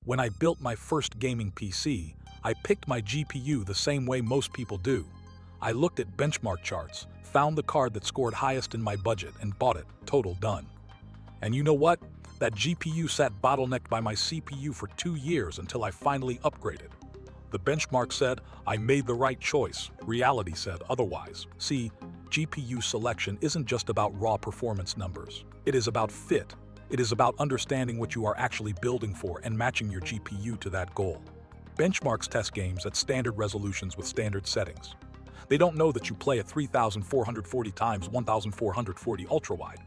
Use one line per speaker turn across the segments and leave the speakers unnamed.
When I built my first gaming PC, I picked my GPU the same way most people do. I looked at benchmark charts, found the card that scored highest in my budget, and bought it, total done. And you know what? That GPU sat bottlenecked by my CPU for 2 years until I finally upgraded. The benchmark said I made the right choice, reality said otherwise. See, GPU selection isn't just about raw performance numbers. It is about fit. It is about understanding what you are actually building for and matching your GPU to that goal. Benchmarks test games at standard resolutions with standard settings. They don't know that you play at 3440 x 1440 ultrawide.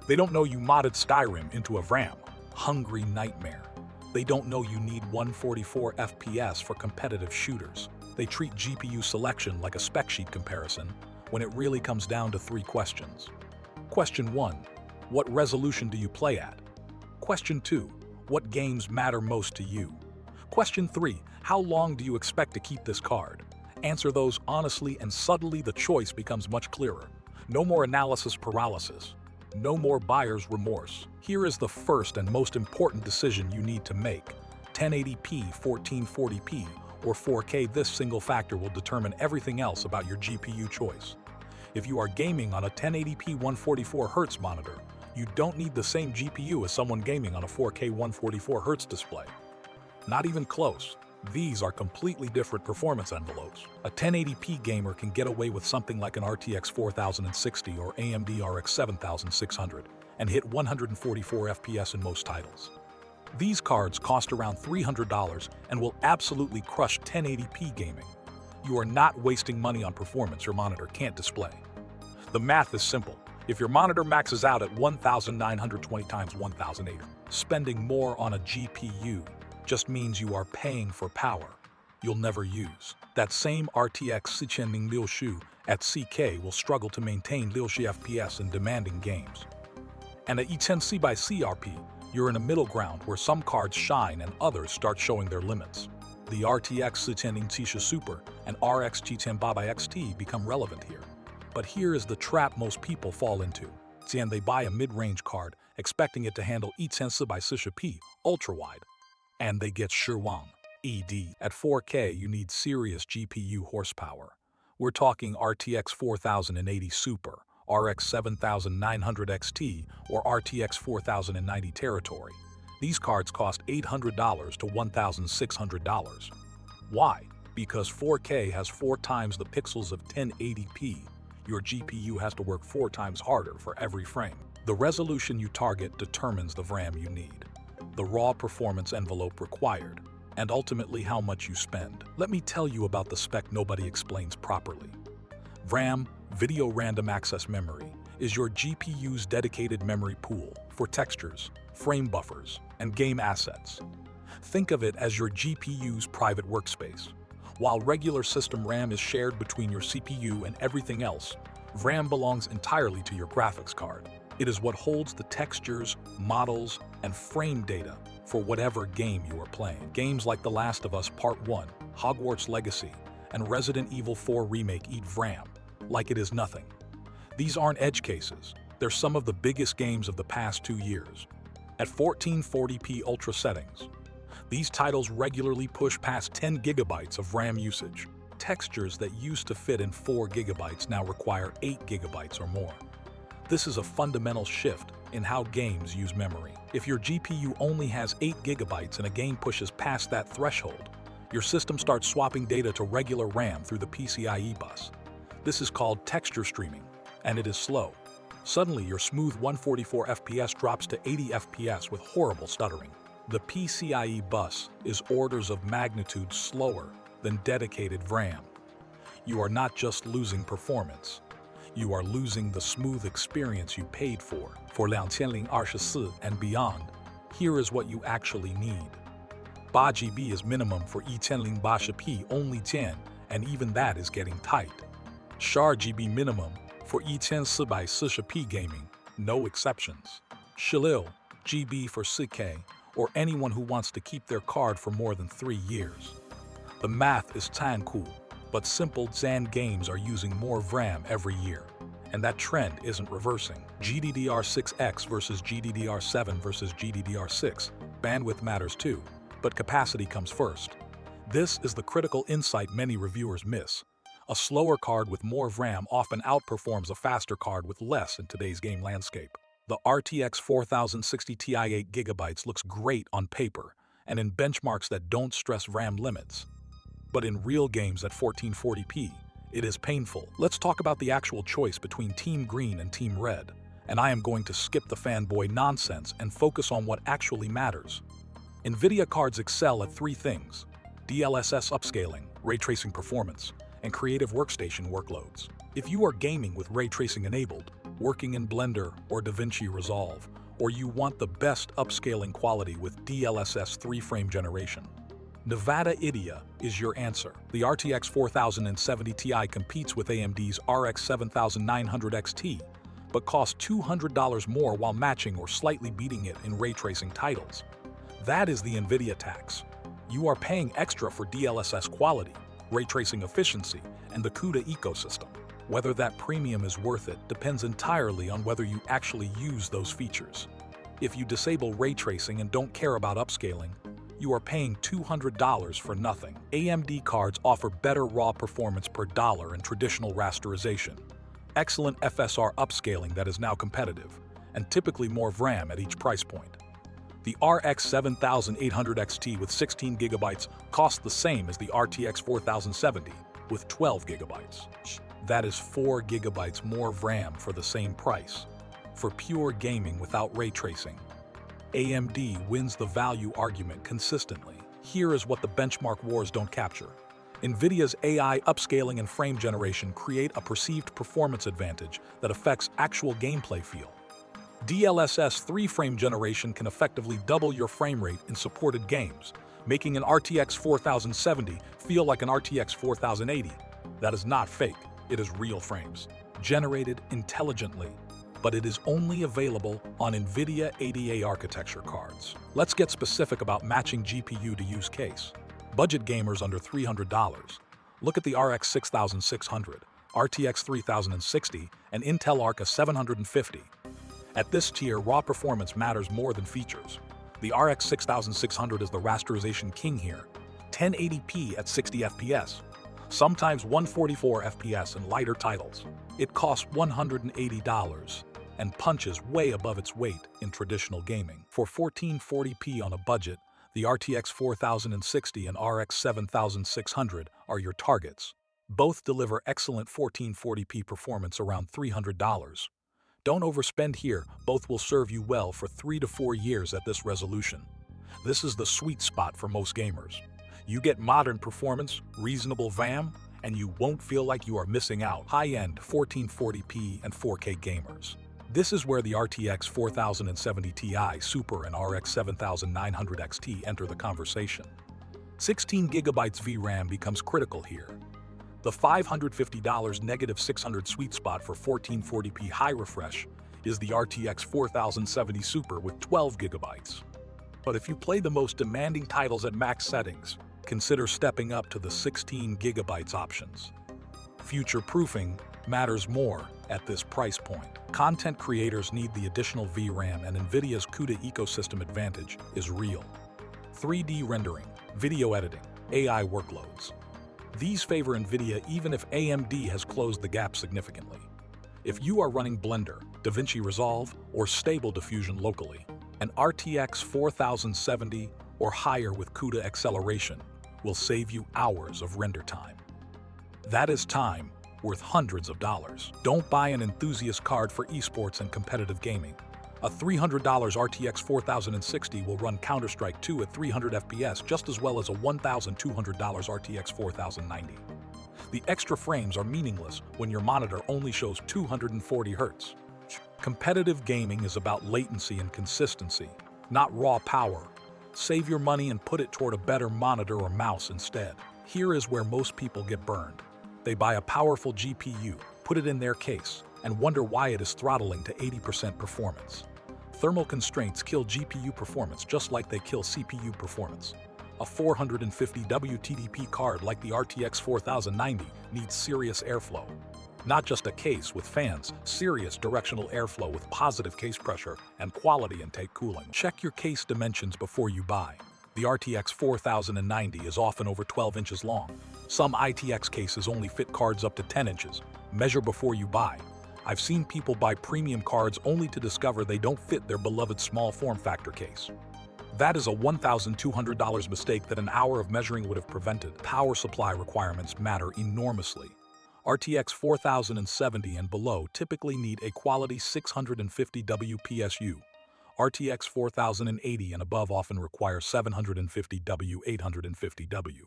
They don't know you modded Skyrim into a VRAM. Hungry nightmare. They don't know you need 144 FPS for competitive shooters. They treat GPU selection like a spec sheet comparison, when it really comes down to 3 questions. Question 1. What resolution do you play at? Question 2. What games matter most to you? Question 3. How long do you expect to keep this card? Answer those honestly, and suddenly the choice becomes much clearer. No more analysis paralysis. No more buyer's remorse. Here is the first and most important decision you need to make. 1080p, 1440p, or 4K. This single factor will determine everything else about your GPU choice. If you are gaming on a 1080p 144Hz monitor, you don't need the same GPU as someone gaming on a 4K 144Hz display. Not even close. These are completely different performance envelopes. A 1080p gamer can get away with something like an RTX 4060 or AMD RX 7600 and hit 144 FPS in most titles. These cards cost around $300 and will absolutely crush 1080p gaming. You are not wasting money on performance your monitor can't display. The math is simple. If your monitor maxes out at 1920 x 1080, spending more on a GPU just means you are paying for power you'll never use. That same RTX 6060 at CK will struggle to maintain 60 FPS in demanding games. And at E10C by CRP, you're in a middle ground where some cards shine and others start showing their limits. The RTX 6060 Super and RX G10 Baba XT become relevant here. But here is the trap most people fall into. And they buy a mid-range card, expecting it to handle E10C by CRP ultra-wide. And they get Shirwang ED. At 4K, you need serious GPU horsepower. We're talking RTX 4080 Super, RX 7900 XT, or RTX 4090 territory. These cards cost $800 to $1,600. Why? Because 4K has 4 times the pixels of 1080p. Your GPU has to work 4 times harder for every frame. The resolution you target determines the VRAM you need, the raw performance envelope required, and ultimately how much you spend. Let me tell you about the spec nobody explains properly. VRAM, Video Random Access Memory, is your GPU's dedicated memory pool for textures, frame buffers, and game assets. Think of it as your GPU's private workspace. While regular system RAM is shared between your CPU and everything else, VRAM belongs entirely to your graphics card. It is what holds the textures, models, and frame data for whatever game you are playing. Games like The Last of Us Part 1, Hogwarts Legacy, and Resident Evil 4 Remake eat VRAM like it is nothing. These aren't edge cases. They're some of the biggest games of the past 2 years. At 1440p ultra settings, these titles regularly push past 10 gigabytes of RAM usage. Textures that used to fit in 4 gigabytes now require 8 gigabytes or more. This is a fundamental shift in how games use memory. If your GPU only has 8 gigabytes and a game pushes past that threshold, your system starts swapping data to regular RAM through the PCIe bus. This is called texture streaming, and it is slow. Suddenly, your smooth 144 FPS drops to 80 FPS with horrible stuttering. The PCIe bus is orders of magnitude slower than dedicated VRAM. You are not just losing performance. You are losing the smooth experience you paid for 2024 and beyond. Here is what you actually need. 8 GB is minimum for E1080p, only 10, and even that is getting tight. 10 GB minimum for E10C by CRP gaming, no exceptions. 16 GB for CK, or anyone who wants to keep their card for more than 3 years. The math is cool, but simple Zan games are using more VRAM every year. And that trend isn't reversing. GDDR6X versus GDDR7 versus GDDR6. Bandwidth matters too. but capacity comes first. This is the critical insight many reviewers miss. A slower card with more RAM often outperforms a faster card with less in today's game landscape. The RTX 4060 Ti 8GB looks great on paper and in benchmarks that don't stress RAM limits. But in real games at 1440p, it is painful. Let's talk about the actual choice between Team Green and Team Red, and I am going to skip the fanboy nonsense and focus on what actually matters. NVIDIA cards excel at three things: DLSS upscaling, ray tracing performance, and creative workstation workloads. If you are gaming with ray tracing enabled, working in Blender or DaVinci Resolve, or you want the best upscaling quality with DLSS 3-frame generation, Nevada Idia is your answer. The RTX 4070 Ti competes with AMD's RX 7900 XT, but costs $200 more while matching or slightly beating it in ray tracing titles. That is the NVIDIA tax. You are paying extra for DLSS quality, ray tracing efficiency, and the CUDA ecosystem. Whether that premium is worth it depends entirely on whether you actually use those features. If you disable ray tracing and don't care about upscaling, you are paying $200 for nothing. AMD cards offer better raw performance per dollar in traditional rasterization, excellent FSR upscaling that is now competitive, and typically more RAM at each price point. The RX 7800 XT with 16GB costs the same as the RTX 4070 with 12GB. That is 4GB more RAM for the same price. For pure gaming without ray tracing, AMD wins the value argument consistently. Here is what the benchmark wars don't capture. NVIDIA's AI upscaling and frame generation create a perceived performance advantage that affects actual gameplay feel. DLSS 3-frame generation can effectively double your frame rate in supported games, making an RTX 4070 feel like an RTX 4080. That is not fake, it is real frames, generated intelligently, but it is only available on NVIDIA 80A architecture cards. Let's get specific about matching GPU to use case. Budget gamers under $300. Look at the RX 6600, RTX 3060, and Intel Arca 750. At this tier, raw performance matters more than features. The RX 6600 is the rasterization king here. 1080p at 60 FPS, sometimes 144 FPS in lighter titles. It costs $180 and punches way above its weight in traditional gaming. For 1440p on a budget, the RTX 4060 and RX 7600 are your targets. Both deliver excellent 1440p performance around $300. Don't overspend here, both will serve you well for 3 to 4 years at this resolution. This is the sweet spot for most gamers. You get modern performance, reasonable RAM, and you won't feel like you are missing out. High-end 1440p and 4K gamers. This is where the RTX 4070 Ti Super and RX 7900 XT enter the conversation. 16GB VRAM becomes critical here. The $550 -600 sweet spot for 1440p high refresh is the RTX 4070 Super with 12GB. But if you play the most demanding titles at max settings, consider stepping up to the 16GB options. Future-proofing matters more at this price point. Content creators need the additional VRAM, and NVIDIA's CUDA ecosystem advantage is real. 3D rendering, video editing, AI workloads. These favor NVIDIA even if AMD has closed the gap significantly. If you are running Blender, DaVinci Resolve, or Stable Diffusion locally, an RTX 4070 or higher with CUDA acceleration will save you hours of render time. That is time worth hundreds of dollars. Don't buy an enthusiast card for esports and competitive gaming. A $300 RTX 4060 will run Counter-Strike 2 at 300 FPS just as well as a $1,200 RTX 4090. The extra frames are meaningless when your monitor only shows 240 Hz. Competitive gaming is about latency and consistency, not raw power. Save your money and put it toward a better monitor or mouse instead. Here is where most people get burned. They buy a powerful GPU, put it in their case, and wonder why it is throttling to 80% performance. Thermal constraints kill GPU performance just like they kill CPU performance. A 450 WTDP card like the RTX 4090 needs serious airflow. Not just a case with fans, serious directional airflow with positive case pressure and quality intake cooling. Check your case dimensions before you buy. The RTX 4090 is often over 12 inches long. Some ITX cases only fit cards up to 10 inches. Measure before you buy. I've seen people buy premium cards only to discover they don't fit their beloved small form factor case. That is a $1,200 mistake that an hour of measuring would have prevented. Power supply requirements matter enormously. RTX 4070 and below typically need a quality 650W PSU. RTX 4080 and above often require 750W, 850W.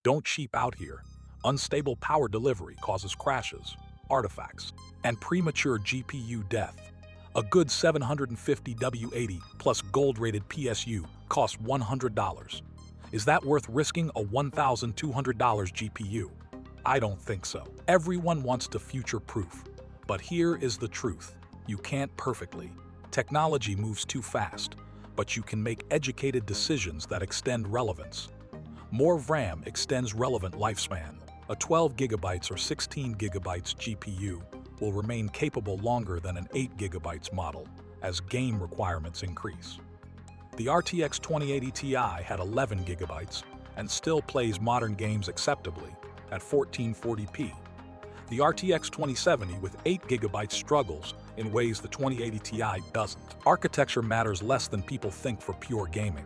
Don't cheap out here. Unstable power delivery causes crashes, artifacts, and premature GPU death. A good 750W80 plus gold-rated PSU costs $100. Is that worth risking a $1,200 GPU? I don't think so. Everyone wants to future-proof. But here is the truth. You can't perfectly. Technology moves too fast, but you can make educated decisions that extend relevance. More RAM extends relevant lifespan. A 12GB or 16GB GPU will remain capable longer than an 8GB model as game requirements increase. The RTX 2080 Ti had 11GB and still plays modern games acceptably at 1440p. The RTX 2070 with 8GB struggles in ways the 2080 Ti doesn't. Architecture matters less than people think for pure gaming.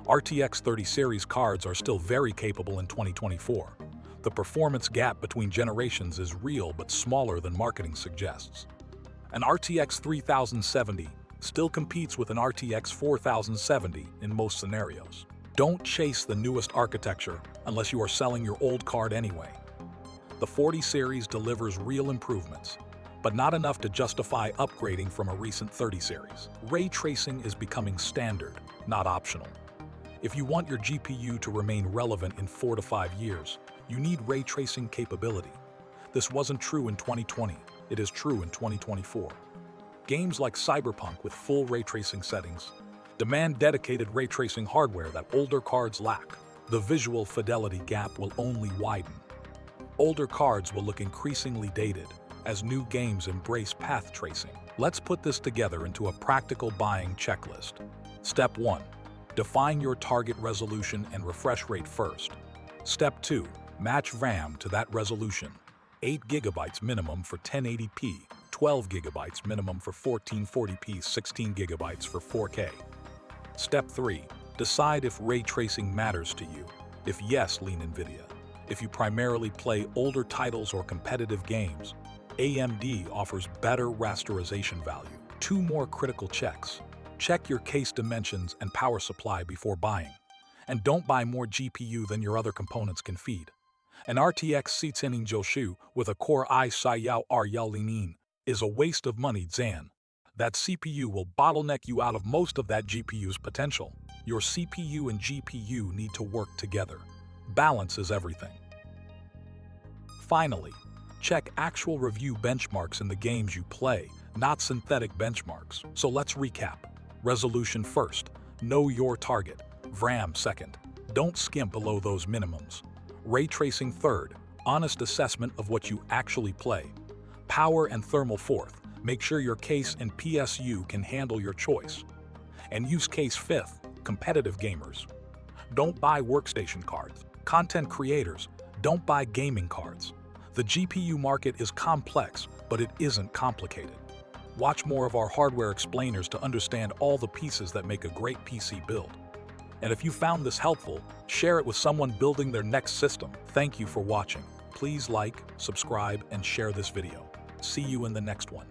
RTX 30 series cards are still very capable in 2024. The performance gap between generations is real but smaller than marketing suggests. An RTX 3070 still competes with an RTX 4070 in most scenarios. Don't chase the newest architecture unless you are selling your old card anyway. The 40 series delivers real improvements, but not enough to justify upgrading from a recent 30 series. Ray tracing is becoming standard, not optional. If you want your GPU to remain relevant in 4 to 5 years, you need ray tracing capability. This wasn't true in 2020, it is true in 2024. Games like Cyberpunk with full ray tracing settings demand dedicated ray tracing hardware that older cards lack. The visual fidelity gap will only widen. Older cards will look increasingly dated as new games embrace path tracing. Let's put this together into a practical buying checklist. Step 1. Define your target resolution and refresh rate first. Step 2. Match RAM to that resolution. 8GB minimum for 1080p, 12GB minimum for 1440p, 16GB for 4K. Step 3. Decide if ray tracing matters to you. If yes, lean NVIDIA. If you primarily play older titles or competitive games, AMD offers better rasterization value. 2 more critical checks. Check your case dimensions and power supply before buying. And don't buy more GPU than your other components can feed. An RTX 4090 with a Core i7 R is a waste of money, Zan. That CPU will bottleneck you out of most of that GPU's potential. Your CPU and GPU need to work together. Balance is everything. Finally, check actual review benchmarks in the games you play, not synthetic benchmarks. So let's recap. Resolution first. Know your target. RAM second. Don't skimp below those minimums. Ray tracing third. Honest assessment of what you actually play. Power and thermal fourth. Make sure your case and PSU can handle your choice. And use case fifth. Competitive gamers. Don't buy workstation cards. Content creators. Don't buy gaming cards. The GPU market is complex, but it isn't complicated. Watch more of our hardware explainers to understand all the pieces that make a great PC build. And if you found this helpful, share it with someone building their next system. Thank you for watching. Please like, subscribe, and share this video. See you in the next one.